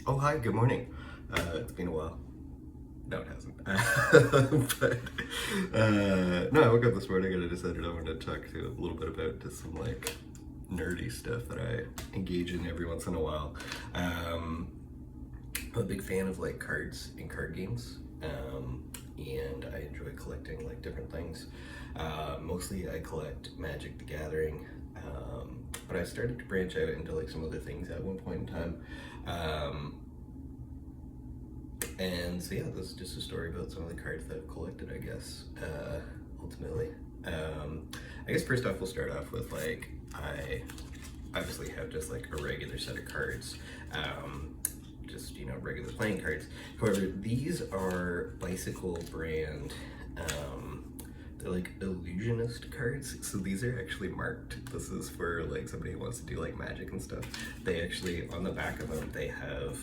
Oh, hi, good morning. It's been a while. No, it hasn't. No, I woke up this morning and I decided I wanted to talk to you a little bit about just some like nerdy stuff that I engage in every once in a while. Um, I'm a big fan of like cards and card games, and I enjoy collecting like different things. Mostly I collect Magic the Gathering, but I started to branch out into like some other things at one point in time. Um, And so yeah, this is just a story about some of the cards that I've collected, I guess, ultimately. Um, I guess first off, we'll start off with like, I obviously have just like a regular set of cards, just, regular playing cards. However, these are Bicycle brand, they're like illusionist cards, so these are actually marked. This is for like somebody who wants to do like magic and stuff. They actually, on the back of them, they have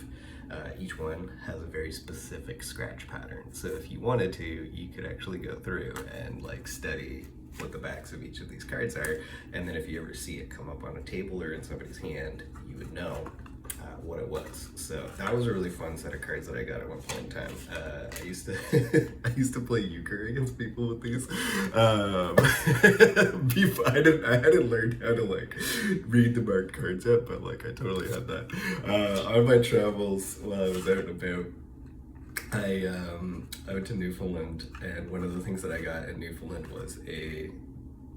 each one has a very specific scratch pattern. So if you wanted to, you could actually go through and like study what the backs of each of these cards are, and then if you ever see it come up on a table or in somebody's hand, you would know what it was. So that was a really fun set of cards that I got at one point in time. I used to I used to play euchre against people with these. Before I hadn't learned how to like read the marked cards yet, but like I totally had that. On my travels while I was out and about, I went to Newfoundland, and one of the things that I got in Newfoundland was a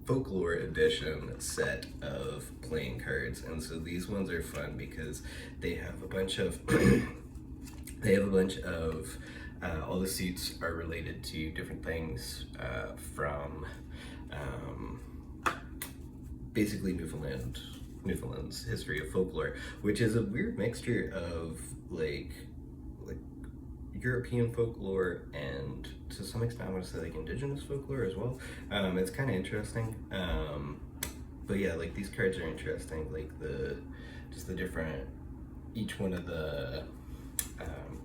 folklore edition set of playing cards. And so these ones are fun because they have a bunch of all the suits are related to different things, from um, basically Newfoundland's history of folklore, which is a weird mixture of like European folklore and to some extent I want to say like indigenous folklore as well. It's kind of interesting. But yeah, like these cards are interesting. Like the different, each one of the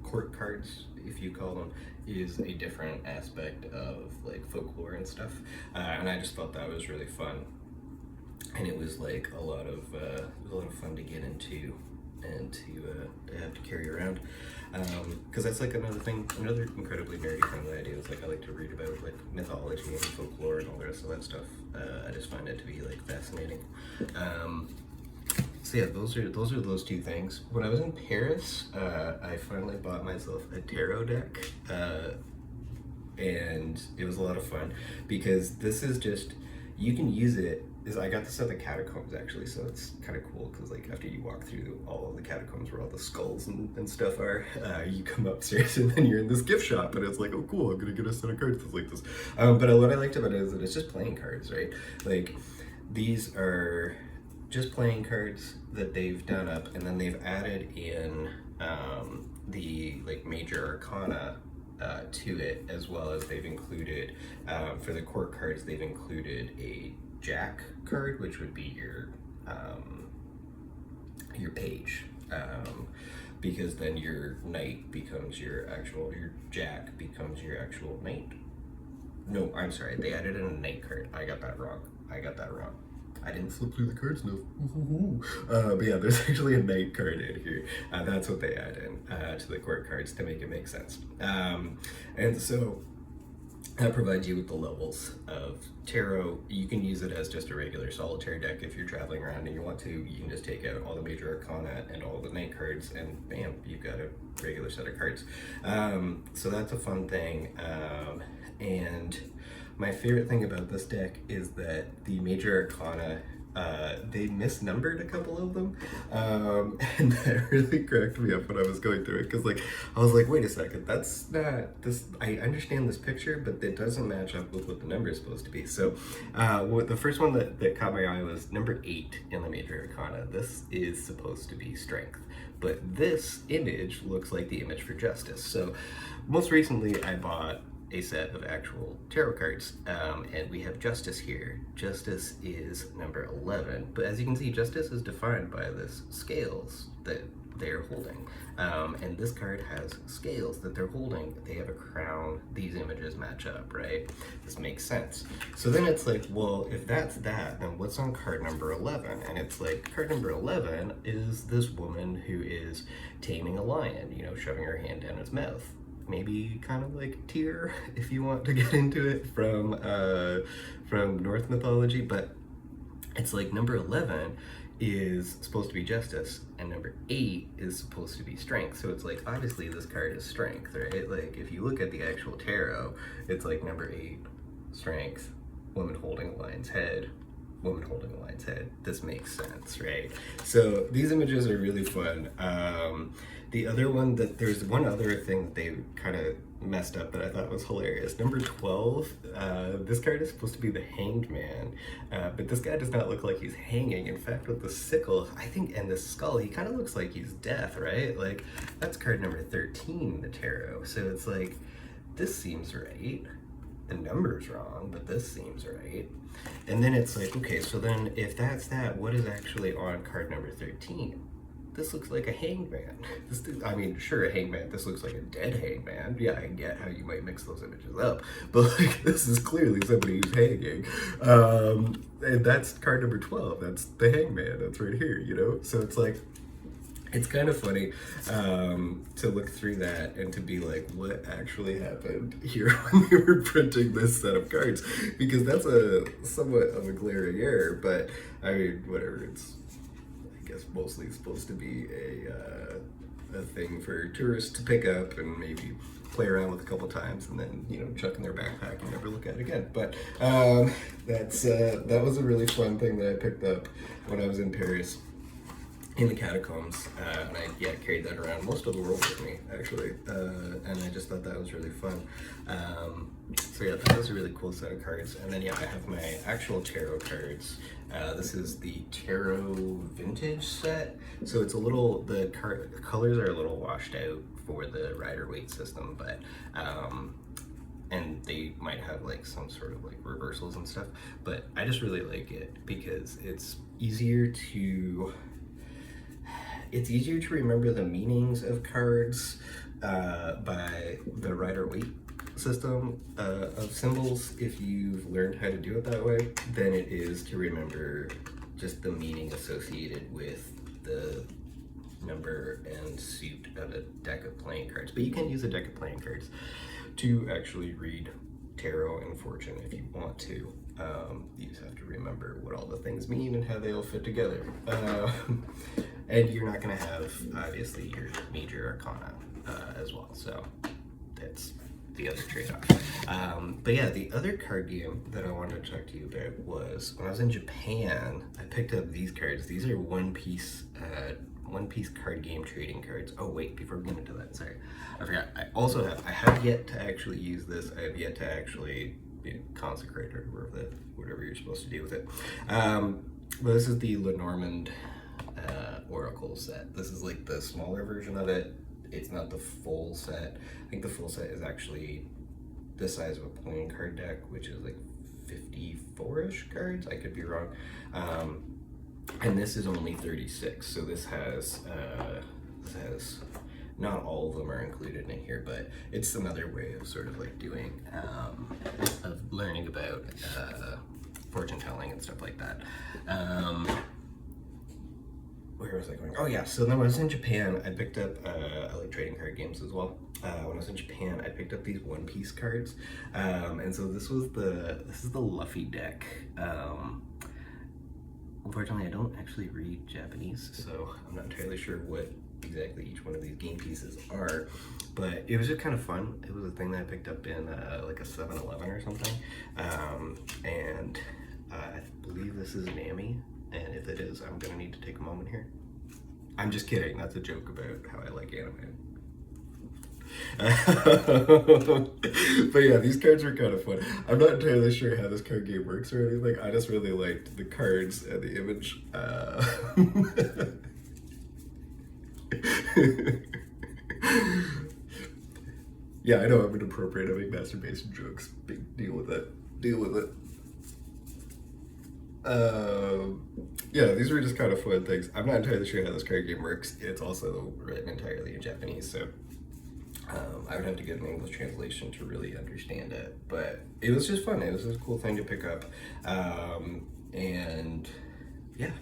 court cards, if you call them, is a different aspect of like folklore and stuff. And I just thought that was really fun, and it was like it was a lot of fun to get into and to have to carry around, because that's like another incredibly nerdy thing that I do is like I like to read about like mythology and folklore and all the rest of that stuff. I just find it to be like fascinating. So yeah, those are those two things. When I was in Paris, I finally bought myself a tarot deck, and it was a lot of fun because this is just, you can use it. Is I got this at the catacombs actually, so it's kind of cool because like after you walk through all of the catacombs where all the skulls and stuff are, you come upstairs and then you're in this gift shop and it's like, oh cool, I'm gonna get a set of cards that's like this. But what I liked about it is that it's just playing cards, right? Like these are just playing cards that they've done up, and then they've added in the like major arcana to it, as well as they've included, for the court cards, they've included a jack card, which would be your page, because then your knight becomes your jack becomes your actual knight. No, I'm sorry, they added in a knight card. I got that wrong. I didn't flip through the cards enough. But yeah, there's actually a knight card in here. That's what they add in to the court cards to make it make sense. And so that provides you with the levels of tarot. You can use it as just a regular solitaire deck if you're traveling around and you want to. You can just take out all the major arcana and all the knight cards, and bam, you've got a regular set of cards. So that's a fun thing. And my favorite thing about this deck is that the major arcana, they misnumbered a couple of them, and that really cracked me up when I was going through it, because like I was like, wait a second, that's not this. I understand this picture, but it doesn't match up with what the number is supposed to be. So the first one that caught my eye was number 8 in the major arcana. This is supposed to be strength, but this image looks like the image for justice. So most recently I bought a set of actual tarot cards, and we have justice here. Justice is number 11, but as you can see, justice is defined by this scales that they're holding. And this card has scales that they're holding. They have a crown. These images match up, right? This makes sense. So then it's like, well, if that's that, then what's on card number 11? And it's like, card number 11 is this woman who is taming a lion, you know, shoving her hand down its mouth. Maybe kind of like Tyr, if you want to get into it, from Norse mythology. But it's like number 11 is supposed to be justice, and number 8 is supposed to be strength. So it's like, obviously this card is strength, right? Like if you look at the actual tarot, it's like number 8, strength, woman holding a lion's head, woman holding a lion's head. This makes sense, right? So these images are really fun. The other one, that there's one other thing that they kind of messed up that I thought was hilarious. Number 12, this card is supposed to be the Hanged Man, but this guy does not look like he's hanging. In fact, with the sickle, I think, and the skull, he kind of looks like he's death, right? Like, that's card number 13 in the tarot. So it's like, this seems right. The number's wrong, but this seems right. And then it's like, okay, so then if that's that, what is actually on card number 13? This looks like a hanged man. I mean, sure, a hanged man. This looks like a dead hanged man. Yeah, I get how you might mix those images up, but like, this is clearly somebody who's hanging. And that's card number 12. That's the hanged man. That's right here, you know? So it's like, it's kind of funny to look through that and to be like, what actually happened here when we were printing this set of cards? Because that's a somewhat of a glaring error, but I mean, whatever, it's, I guess, mostly supposed to be a thing for tourists to pick up and maybe play around with a couple times and then, you know, chuck in their backpack and never look at it again. But that was a really fun thing that I picked up when I was in Paris, in the catacombs, and I carried that around most of the world with me, actually, and I just thought that was really fun. So yeah, that was a really cool set of cards. And then yeah, I have my actual tarot cards. This is the Tarot Vintage set, so it's a little, the colors are a little washed out for the Rider-Waite system, but and they might have like some sort of like reversals and stuff, but I just really like it because it's easier to remember the meanings of cards by the Rider-Waite system of symbols, if you've learned how to do it that way, than it is to remember just the meaning associated with the number and suit of a deck of playing cards. But you can use a deck of playing cards to actually read tarot and fortune if you want to. You just have to remember what all the things mean and how they all fit together. And you're not going to have, obviously, your major arcana as well. So that's the other trade-off. But yeah, the other card game that I wanted to talk to you about was when I was in Japan, I picked up these cards. These are one-piece card game trading cards. Oh wait, before we get into that, sorry, I forgot. I have yet to actually use this. I have yet to actually consecrate or whatever you're supposed to do with it. But this is the Lenormand Oracle set. This is like the smaller version of it. It's not the full set. I think the full set is actually the size of a playing card deck, which is like 54-ish cards. I could be wrong. And this is only 36. So this has not all of them are included in here, but it's another way of sort of like doing of learning about fortune telling and stuff like that. Where was I going? Oh yeah, so then when I was in Japan, I picked up, I like trading card games as well. When I was in Japan, I picked up these one-piece cards. And so this is the Luffy deck. Unfortunately, I don't actually read Japanese, so I'm not entirely sure what exactly each one of these game pieces are, but it was just kind of fun. It was a thing that I picked up in like a 7-Eleven or something. And I believe this is Nami. And if it is, I'm gonna need to take a moment here. I'm just kidding, that's a joke about how I like anime. But yeah, these cards are kind of fun. I'm not entirely sure how this card game works or anything. I just really liked the cards and the image. Yeah, I know I'm inappropriate. I make masturbation jokes. Deal with it. Deal with it. Yeah, these were just kind of fun things. I'm not entirely sure how this card game works. It's also written entirely in Japanese, so I would have to get an English translation to really understand it. But it was just fun. It was a cool thing to pick up, and yeah,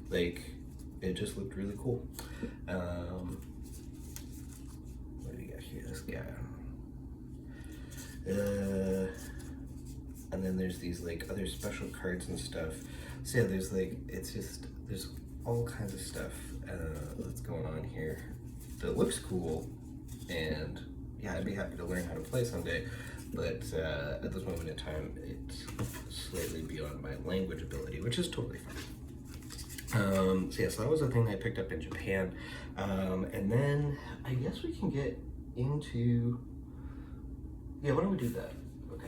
like it just looked really cool. What do we got here? This guy. And then there's these like other special cards and stuff. So yeah, there's like there's all kinds of stuff that's going on here that looks cool, and yeah, I'd be happy to learn how to play someday. But at this moment in time, it's slightly beyond my language ability, which is totally fine. So yeah, so that was a thing I picked up in Japan, and then I guess we can get into, yeah, why don't we do that? Okay.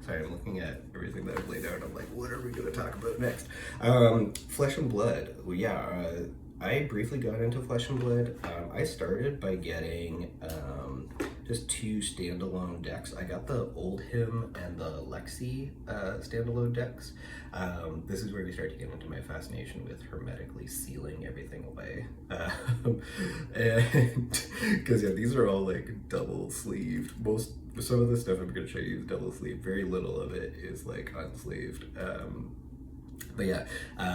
Sorry, I'm looking at everything that I've laid out. I'm like, what are we going to talk about next? Flesh and Blood. Well, yeah, I briefly got into Flesh and Blood. I started by getting just 2 standalone decks. I got the Oldhim and the Lexi standalone decks. This is where we start to get into my fascination with hermetically sealing everything away. And because yeah, these are all like double sleeved. Some of the stuff I'm going to show you is double sleeved. Very little of it is like unsleeved. But yeah,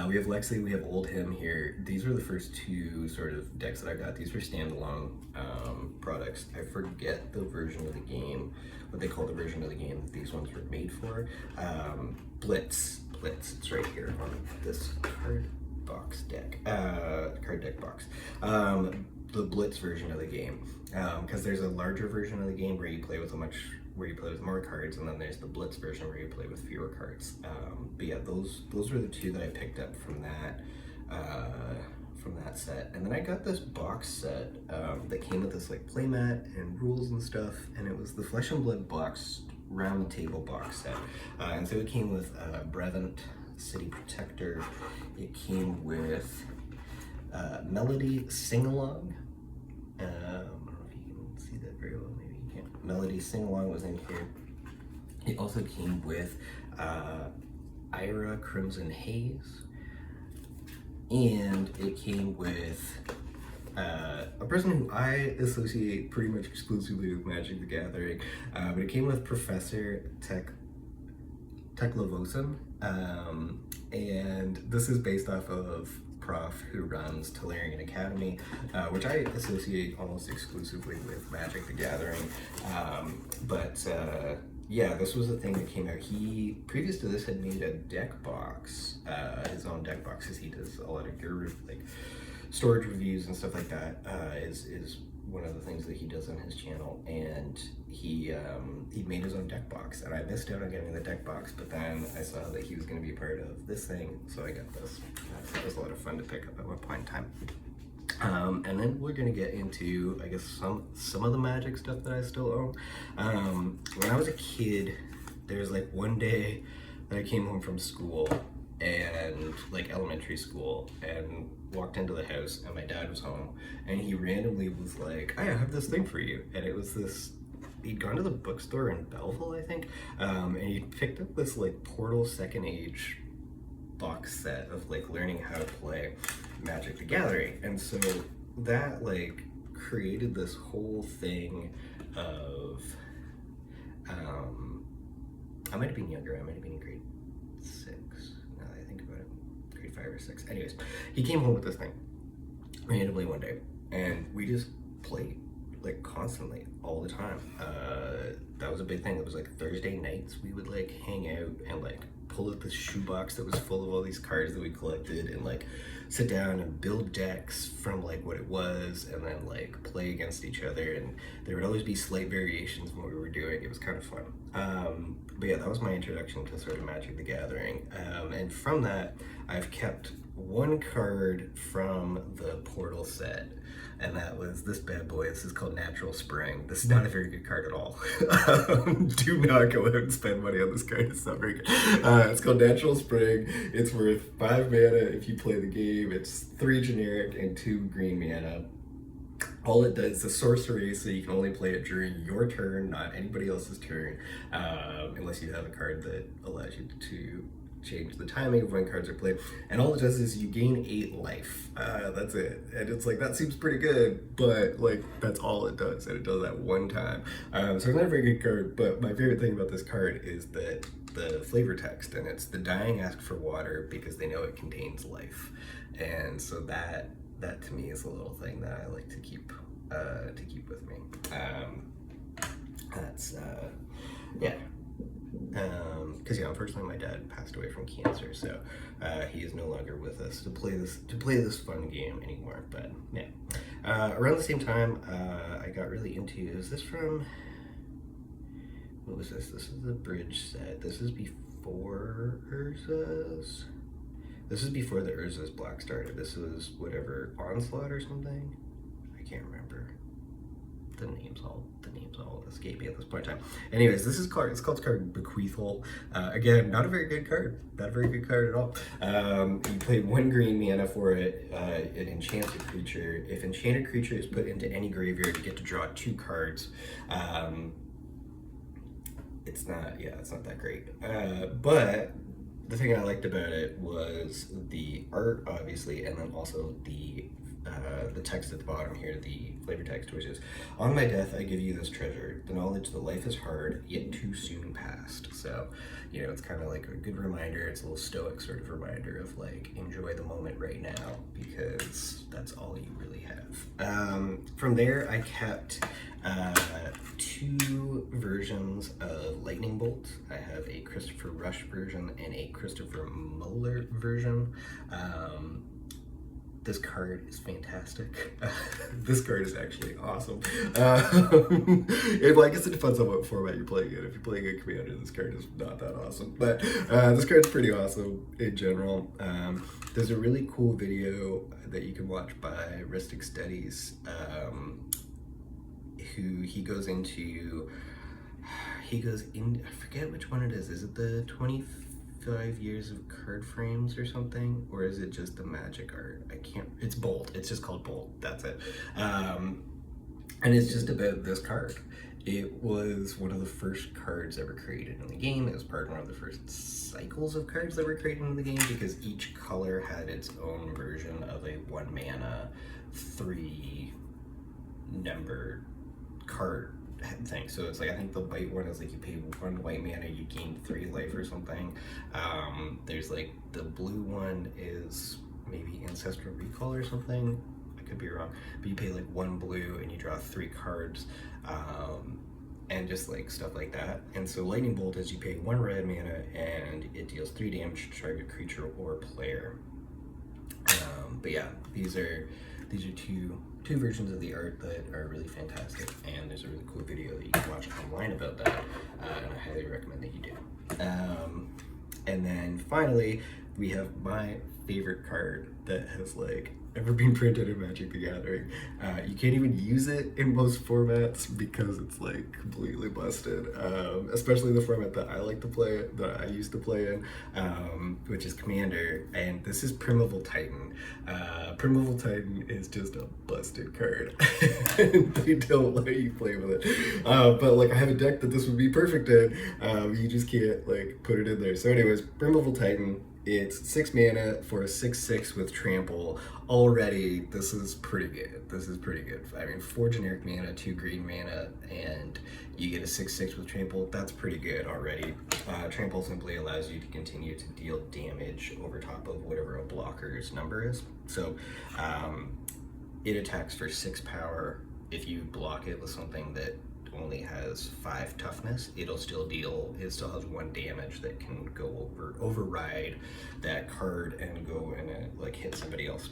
we have Lexi, we have Oldhim here. These were the first 2 sort of decks that I got. These were standalone products. I forget the version of the game, what they call the version of the game that these ones were made for. Blitz, it's right here on this card box deck, card deck box. The Blitz version of the game, because there's a larger version of the game where you play with more cards, and then there's the Blitz version where you play with fewer cards. But yeah, those were the 2 that I picked up from that set. And then I got this box set that came with this like playmat and rules and stuff, and it was the Flesh and Blood box round table box set. And so it came with Brevant, City Protector. It came with Melody Sing Along. I don't know if you can see that very well, maybe you can't. Melody Sing Along was in here. It also came with Ira Crimson Haze, and it came with a person who I associate pretty much exclusively with Magic the Gathering, but it came with Professor Teklevosen, and this is based off of Prof who runs Tolarian Academy, which I associate almost exclusively with Magic the Gathering. Yeah, this was a thing that came out. He, previous to this, had made a deck box, his own deck boxes. He does a lot of gear, like storage reviews and stuff like that. Is one of the things that he does on his channel, and he made his own deck box, and I missed out on getting the deck box, but then I saw that he was going to be part of this thing, so I got this. That was a lot of fun to pick up at one point in time. And then we're gonna get into, I guess, some of the Magic stuff that I still own. When I was a kid, there was like one day that I came home from school, and like elementary school, and walked into the house, and my dad was home, and he randomly was like, "I have this thing for you," and it was this. He'd gone to the bookstore in Belleville, I think, and he picked up this like Portal Second Age box set of like learning how to play Magic the Gathering, and so that like created this whole thing of I might have been younger, I might have been in grade 6 now that I think about it, grade 5 or 6. Anyways, he came home with this thing randomly one day, and we just played like constantly all the time. That was a big thing. It was like Thursday nights we would like hang out and like pull out this shoebox that was full of all these cards that we collected, and like sit down and build decks from like what it was, and then like play against each other, and there would always be slight variations in what we were doing. It was kind of fun. But yeah, that was my introduction to sort of Magic the Gathering, and from that I've kept one card from the Portal set, and that was this bad boy. This is called Natural Spring. This is not a very good card at all. Do not go out and spend money on this card. It's not very good. It's called Natural Spring. It's worth 5 mana if you play the game. It's 3 generic and 2 green mana. All it does is a sorcery, so you can only play it during your turn, not anybody else's turn, unless you have a card that allows you to change the timing of when cards are played, and all it does is you gain 8 life. That's it. And it's like, that seems pretty good, but like that's all it does, and it does that one time. So it's not a very good card, but my favorite thing about this card is that the flavor text, and it's the dying ask for water because they know it contains life. And so that to me is a little thing that I like to keep with me. That's yeah. Because unfortunately my dad passed away from cancer, so he is no longer with us to play this fun game anymore. But yeah, around the same time, I got really into. Is this from? What was this? This is the bridge set. This is before Urza's. This is before the Urza's block started. This was whatever, Onslaught or something. I can't remember. The names all escape me at this point in time. Anyways, this is called, it's called card Bequeathal. Again, not a very good card. Not a very good card at all. You play 1 green mana for it, an enchanted creature. If enchanted creature is put into any graveyard, you get to draw 2 cards. It's not that great. But the thing I liked about it was the art, obviously, and then also the text at the bottom here, the flavor text, which is, on my death I give you this treasure, the knowledge that life is hard, yet too soon past. So, you know, it's kind of like a good reminder. It's a little stoic sort of reminder of like, enjoy the moment right now, because that's all you really have. From there, I kept 2 versions of Lightning Bolt. I have a Christopher Rush version and a Christopher Moeller version. This card is fantastic. This card is actually awesome. Well, I guess it depends on what format you're playing in. If you're playing a Commander, this card is not that awesome. But this card's pretty awesome in general. There's a really cool video that you can watch by Ristic Studies, who he goes in, I forget which one it is. Is it the 25 years of card frames or something, or is it just the magic art? I can't, it's Bolt. It's just called Bolt. That's it. And it's just about this card. It was one of the first cards ever created in the game. It was part of one of the first cycles of cards that were created in the game, because each color had its own version of a 1 mana, 3 number card thing. So it's like, I think the white one is like, you pay 1 white mana, you gain 3 life or something. There's like, the blue one is maybe Ancestral Recall or something. I could be wrong, but you pay like 1 blue and you draw 3 cards, and just like stuff like that. And so Lightning Bolt is, you pay 1 red mana and it deals 3 damage to target creature or player. But yeah, these are 2 versions of the art that are really fantastic, and there's a really cool video that you can watch online about that, and I highly recommend that you do. And then finally, we have my favorite card that has like ever been printed in Magic the Gathering. You can't even use it in most formats because it's like completely busted, especially the format that I like to play, that I used to play in, which is Commander, and this is Primeval Titan. Primeval Titan is just a busted card. They don't let you play with it, but like, I have a deck that this would be perfect in. You just can't like put it in there. So anyways, Primeval Titan, it's 6 mana for a 6/6 with trample. Already, this is pretty good. I mean, 4 generic mana, 2 green mana, and you get a 6/6 with trample. That's pretty good already. Trample simply allows you to continue to deal damage over top of whatever a blocker's number is. So it attacks for 6 power. If you block it with something that only has 5 toughness, it still has 1 damage that can go override that card and go and like hit somebody else.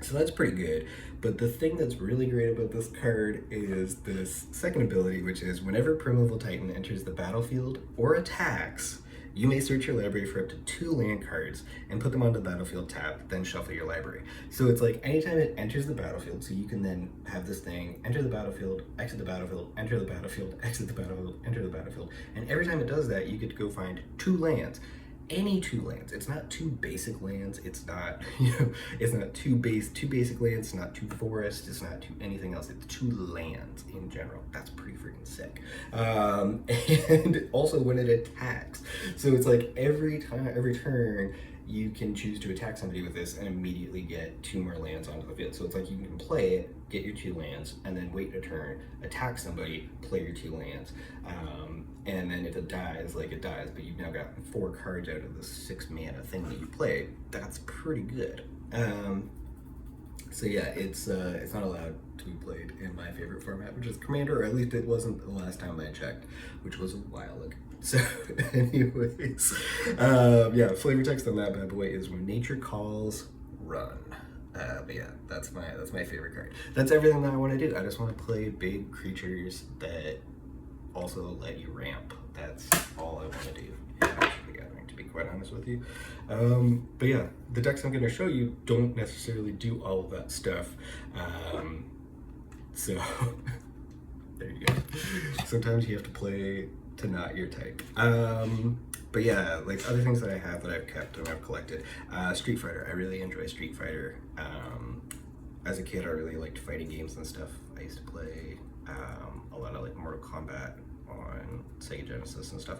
So that's pretty good. But the thing that's really great about this card is this second ability, which is, whenever Primeval Titan enters the battlefield or attacks, you may search your library for up to 2 land cards and put them onto the battlefield tab, then shuffle your library. So it's like, anytime it enters the battlefield, so you can then have this thing enter the battlefield, exit the battlefield, enter the battlefield, exit the battlefield, enter the battlefield. And every time it does that, you get to go find 2 lands. any 2 lands. It's not 2 basic lands. It's not, you know, it's not two basic lands. It's not 2 forests. It's not 2 anything else. It's 2 lands in general. That's pretty freaking sick. And also when it attacks, so it's like every turn, you can choose to attack somebody with this and immediately get 2 more lands onto the field. So it's like you can play it, get your 2 lands, and then wait a turn, attack somebody, play your 2 lands. And then if it dies, like it dies, but you've now got 4 cards out of the 6 mana thing that you played. That's pretty good. So yeah, it's not allowed to be played in my favorite format, which is Commander, or at least it wasn't the last time I checked, which was a while ago. So anyways, yeah, flavor text on that bad boy is when nature calls, run. But yeah, that's my favorite card. That's everything that I want to do. I just want to play big creatures that also let you ramp. That's all I want to do in Magic the Gathering, to be quite honest with you. But yeah, the decks I'm going to show you don't necessarily do all of that stuff. So there you go. Sometimes you have to play to not your type. But yeah, like other things that I have that I've kept and I've collected. Street Fighter. I really enjoy Street Fighter. As a kid, I really liked fighting games and stuff. I used to play a lot of like Mortal Kombat on Sega Genesis and stuff.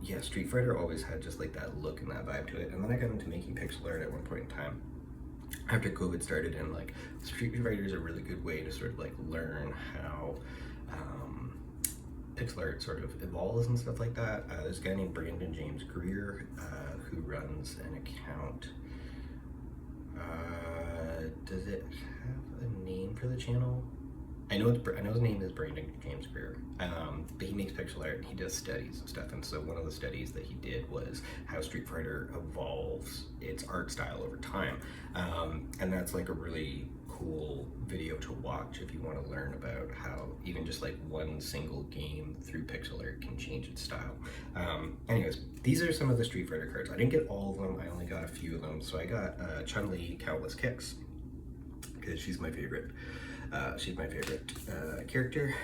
Yeah, Street Fighter always had just like that look and that vibe to it. And then I got into making pixel art at one point in time after COVID started, and like Street Fighter is a really good way to sort of like learn how pixel art sort of evolves and stuff like that. There's a guy named Brandon James Greer who runs an account. Does it have a name for the channel? I know his name is Brandon James Greer, but he makes pixel art and he does studies and stuff. And so one of the studies that he did was how Street Fighter evolves its art style over time, and that's like a really cool video to watch if you want to learn about how even just like one single game through pixel art can change its style. Anyways, these are some of the Street Fighter cards. I didn't get all of them. I only got a few of them. So I got Chun-Li Countless Kicks because she's my favorite. She's my favorite character.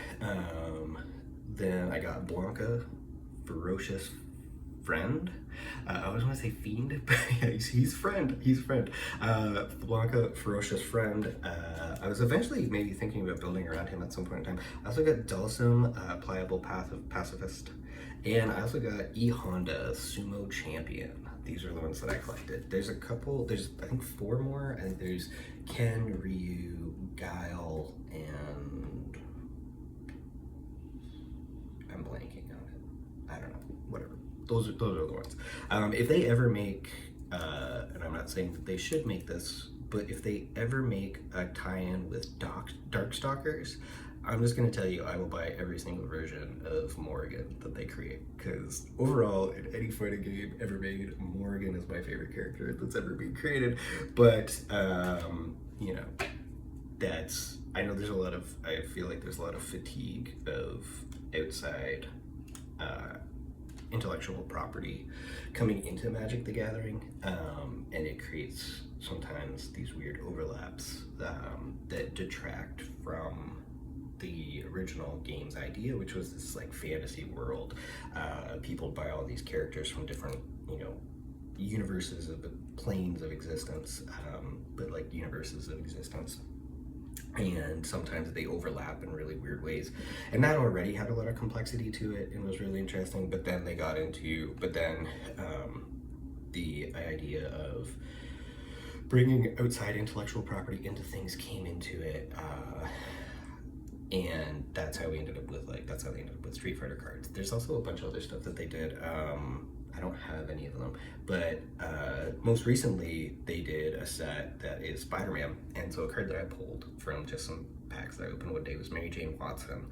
Then I got Blanka, Ferocious Friend. I always want to say Fiend, but yeah, he's friend. He's friend. Blanka, Ferocious Friend. I was eventually maybe thinking about building around him at some point in time. I also got Delsum, Pliable Path of Pacifist. And I also got E Honda, Sumo Champion. These are the ones that I collected. There's a couple, there's I think 4 more. I think there's Ken, Ryu, Guile, and I'm blanking on it. I don't know, whatever. Those are the ones. If they ever make, and I'm not saying that they should make this, but if they ever make a tie-in with Darkstalkers, I'm just going to tell you, I will buy every single version of Morrigan that they create, because overall, in any fighting game ever made, Morrigan is my favorite character that's ever been created. But, you know, I know there's I feel like there's a lot of fatigue of outside intellectual property coming into Magic the Gathering, and it creates sometimes these weird overlaps that detract from the original game's idea, which was this like fantasy world. People buy all these characters from different, you know, universes of planes of existence, but like universes of existence. And sometimes they overlap in really weird ways. And that already had a lot of complexity to it and was really interesting, but then the idea of bringing outside intellectual property into things came into it, and that's how they ended up with Street Fighter cards. There's also a bunch of other stuff that they did. I don't have any of them, but most recently they did a set that is Spider-Man, and so a card that I pulled from just some packs that I opened one day was Mary Jane Watson,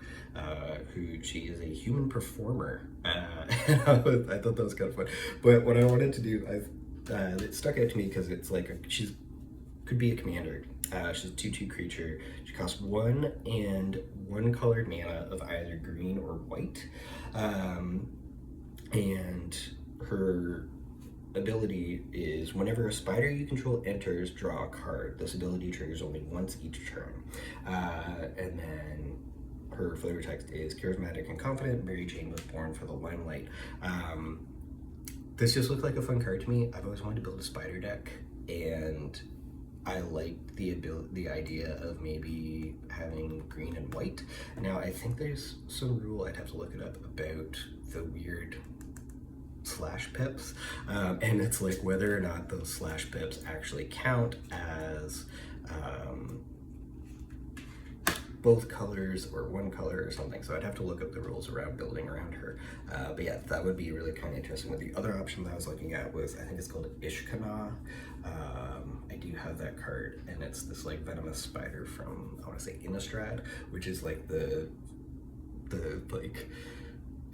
she is a human performer. I thought that was kind of fun, but what I wanted to do, it stuck out to me because it's like could be a commander. She's a 2/2 creature. She costs 1 and 1 colored mana of either green or white. And her ability is whenever a spider you control enters, draw a card. This ability triggers only once each turn. And then her flavor text is charismatic and confident. Mary Jane was born for the limelight. This just looked like a fun card to me. I've always wanted to build a spider deck, and I liked the idea of maybe having green and white. Now, I think there's some rule, I'd have to look it up, about the weird slash pips, and it's like whether or not those slash pips actually count as both colors or one color or something. So I'd have to look up the rules around building around her. But yeah, that would be really kind of interesting. But the other option that I was looking at was, I think it's called Ishkana. I do have that card, and it's this like venomous spider from, I want to say Innistrad, which is like the like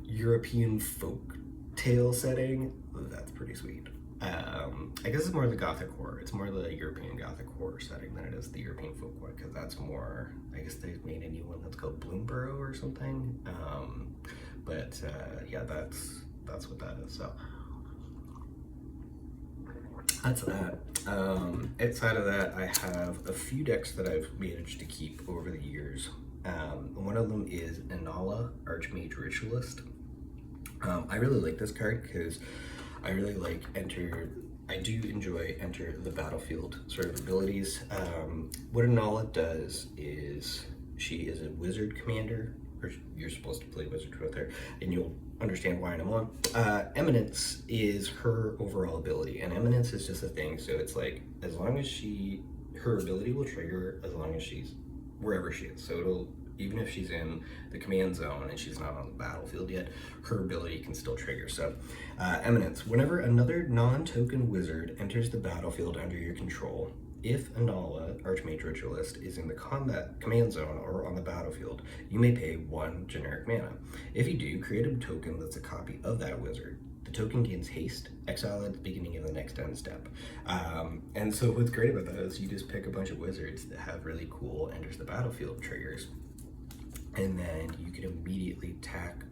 European folk tale setting. That's pretty sweet. I guess it's more the Gothic horror. It's more the European Gothic horror setting than it is the European folk one, because that's more, I guess they've made a new one that's called Bloomborough or something. Yeah, that's what that is. So that's that. Outside of that, I have a few decks that I've managed to keep over the years. One of them is Inala, Archmage Ritualist. I really like this card because I really like I do enjoy enter the battlefield sort of abilities. What Inala does is, she is a wizard commander, or you're supposed to play wizard with her, and you'll understand why in a moment. Eminence is her overall ability, and Eminence is just a thing, so it's like, as long as her ability will trigger as long as she's wherever she is. So even if she's in the command zone and she's not on the battlefield yet, her ability can still trigger. So, Eminence. Whenever another non-token wizard enters the battlefield under your control, if Inala, Archmage Ritualist, is in the combat command zone or on the battlefield, you may pay 1 generic mana. If you do, create a token that's a copy of that wizard. The token gains haste, exile at the beginning of the next end step. And so what's great about that is you just pick a bunch of wizards that have really cool enters the battlefield triggers, and then you can immediately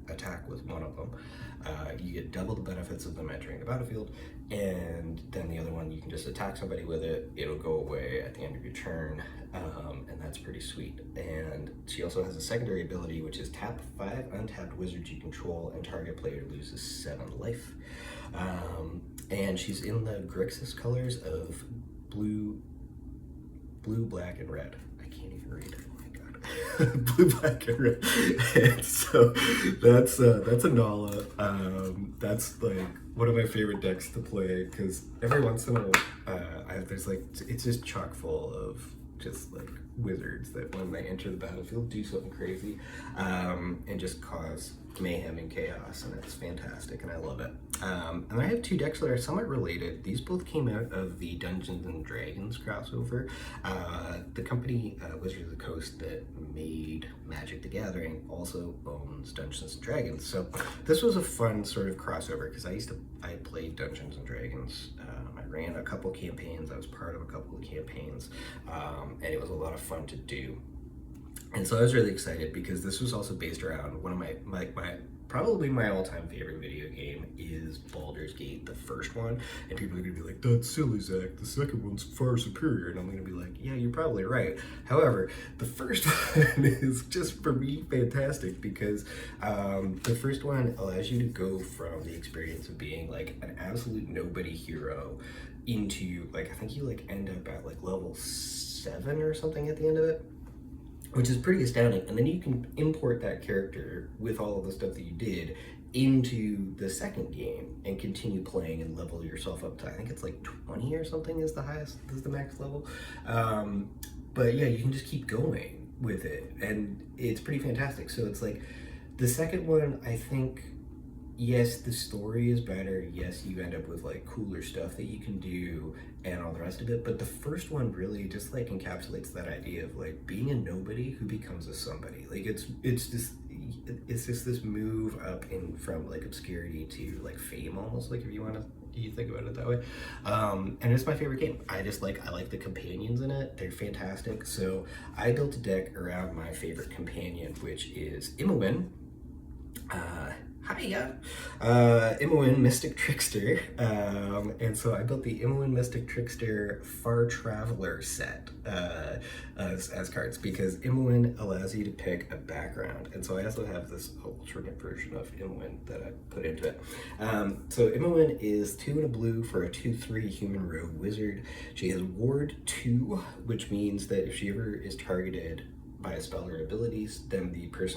attack with one of them. You get double the benefits of them entering the battlefield, and then the other one, you can just attack somebody with it. It'll go away at the end of your turn, and that's pretty sweet. And she also has a secondary ability, which is tap 5 untapped wizards you control, and target player loses 7 life. And she's in the Grixis colors of blue, black, and red. I can't even read it. Blue, black, and red. And so that's Inala. That's like one of my favorite decks to play, because every once in a while, there's like, it's just chock full of just like wizards that when they enter the battlefield do something crazy, and just cause mayhem and chaos, and it's fantastic, and I love it. And I have 2 decks that are somewhat related. These both came out of the Dungeons and Dragons crossover. The company Wizards of the Coast that made Magic the Gathering also owns Dungeons and Dragons. So this was a fun sort of crossover, because I played Dungeons and Dragons. I ran a couple campaigns. I was part of a couple of campaigns, and it was a lot of fun to do. And so I was really excited, because this was also based around one of my probably my all-time favorite video game is Baldur's Gate, the first one. And people are gonna be like, that's silly, Zach, the second one's far superior. And I'm gonna be like, yeah, you're probably right. However, the first one is just, for me, fantastic, because the first one allows you to go from the experience of being like an absolute nobody hero into like, I think you like end up at like level 7 or something at the end of it, which is pretty astounding. And then you can import that character with all of the stuff that you did into the second game and continue playing and level yourself up to, I think it's like 20 or something is the max level. But yeah, you can just keep going with it, and it's pretty fantastic. So it's like, the second one, I think, yes, the story is better. Yes, you end up with like cooler stuff that you can do and all the rest of it. But the first one really just like encapsulates that idea of like being a nobody who becomes a somebody. Like it's just this move up from like obscurity to like fame, almost, like if you think about it that way. And it's my favorite game. I like the companions in it. They're fantastic. So I built a deck around my favorite companion, which is Imoen. Hiya! Imoen Mystic Trickster. And so I built the Imoen Mystic Trickster Far Traveler set as cards because Imoen allows you to pick a background. And so I also have this alternate version of Imoen that I put into it. So Imoen is 2 and a blue for a 2/3 human rogue wizard. She has Ward 2, which means that if she ever is targeted by a spell or abilities, then the person